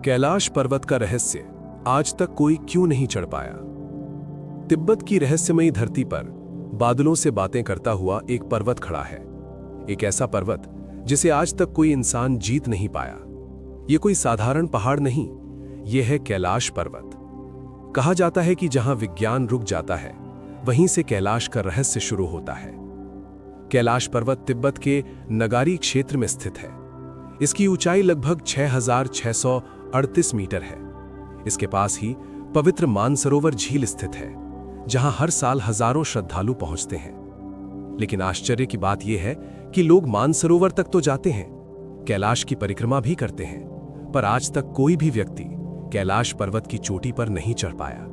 कैलाश पर्वत का रहस्य आज तक कोई क्यों नहीं चढ़ पाया। तिब्बत की रहस्यमयी धरती पर बादलों से बातें करता हुआ एक पर्वत खड़ा है। एक ऐसा पर्वत जिसे आज तक कोई इंसान जीत नहीं पाया। यह कोई साधारण पहाड़ नहीं, यह है कैलाश पर्वत। कहा जाता है कि जहां विज्ञान रुक जाता है वहीं से कैलाश का रहस्य शुरू होता है। कैलाश पर्वत तिब्बत के नगारी क्षेत्र में स्थित है। इसकी ऊंचाई लगभग 6,638 मीटर है। इसके पास ही पवित्र मानसरोवर झील स्थित है, जहां हर साल हजारों श्रद्धालु पहुंचते हैं। लेकिन आश्चर्य की बात यह है कि लोग मानसरोवर तक तो जाते हैं, कैलाश की परिक्रमा भी करते हैं, पर आज तक कोई भी व्यक्ति कैलाश पर्वत की चोटी पर नहीं चढ़ पाया।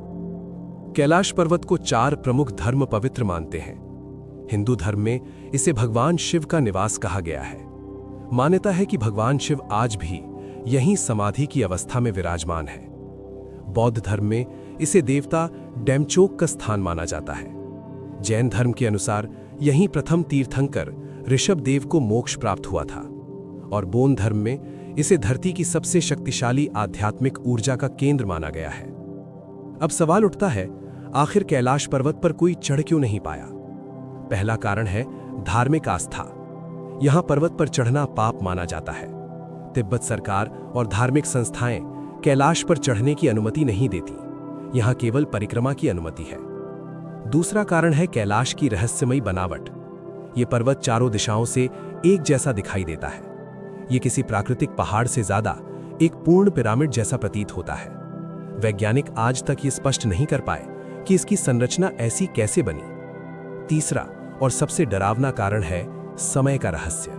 कैलाश पर्वत को 4 प्रमुख धर्म पवित्र मानते हैं। हिंदू धर्म में इसे भगवान शिव का निवास कहा गया है। मान्यता है कि भगवान शिव आज भी यहीं समाधि की अवस्था में विराजमान है। बौद्ध धर्म में इसे देवता डेमचोक का स्थान माना जाता है। जैन धर्म के अनुसार यहीं प्रथम तीर्थंकर ऋषभदेव को मोक्ष प्राप्त हुआ था। और बौद्ध धर्म में इसे धरती की सबसे शक्तिशाली आध्यात्मिक ऊर्जा का केंद्र माना गया है। अब सवाल उठता है, आखिर कैलाश पर्वत पर कोई चढ़ क्यों नहीं पाया? पहला कारण है धार्मिक आस्था। यहां पर्वत पर चढ़ना पाप माना जाता है। तिब्बत सरकार और धार्मिक संस्थाएं कैलाश पर चढ़ने की अनुमति नहीं देती। यहां केवल परिक्रमा की अनुमति है। दूसरा कारण है कैलाश की रहस्यमयी बनावट। यह पर्वत चारों दिशाओं से एक जैसा दिखाई देता है। यह किसी प्राकृतिक पहाड़ से ज्यादा एक पूर्ण पिरामिड जैसा प्रतीत होता है। वैज्ञानिक आज तक ये स्पष्ट नहीं कर पाए कि इसकी संरचना ऐसी कैसे बनी। तीसरा और सबसे डरावना कारण है समय का रहस्य।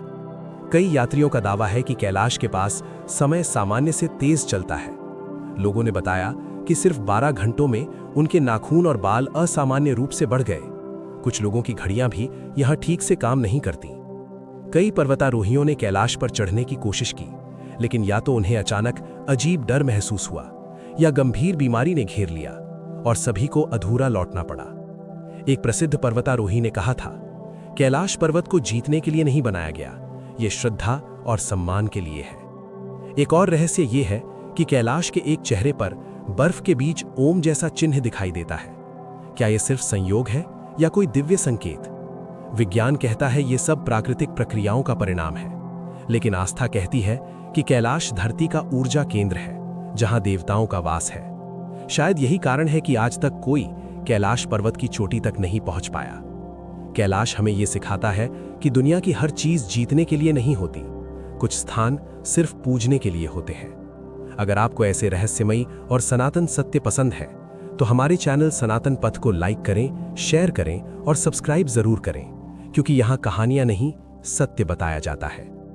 कई यात्रियों का दावा है कि कैलाश के पास समय सामान्य से तेज चलता है। लोगों ने बताया कि सिर्फ 12 घंटों में उनके नाखून और बाल असामान्य रूप से बढ़ गए। कुछ लोगों की घड़ियां भी यहां ठीक से काम नहीं करती। कई पर्वतारोहियों ने कैलाश पर चढ़ने की कोशिश की, लेकिन या तो उन्हें अचानक अजीब डर महसूस हुआ या गंभीर बीमारी ने घेर लिया और सभी को अधूरा लौटना पड़ा। एक प्रसिद्ध पर्वतारोही ने कहा था, कैलाश पर्वत को जीतने के लिए नहीं बनाया गया, यह श्रद्धा और सम्मान के लिए है। एक और रहस्य यह है कि कैलाश के एक चेहरे पर बर्फ के बीच ओम जैसा चिन्ह दिखाई देता है। क्या यह सिर्फ संयोग है या कोई दिव्य संकेत? विज्ञान कहता है यह सब प्राकृतिक प्रक्रियाओं का परिणाम है, लेकिन आस्था कहती है कि कैलाश धरती का ऊर्जा केंद्र है, जहां देवताओं का वास है। शायद यही कारण है कि आज तक कोई कैलाश पर्वत की चोटी तक नहीं पहुंच पाया। कैलाश हमें यह सिखाता है कि दुनिया की हर चीज जीतने के लिए नहीं होती, कुछ स्थान सिर्फ पूजने के लिए होते हैं। अगर आपको ऐसे रहस्यमयी और सनातन सत्य पसंद है तो हमारे चैनल सनातन पथ को लाइक करें, शेयर करें और सब्सक्राइब जरूर करें, क्योंकि यहां कहानियां नहीं, सत्य बताया जाता है।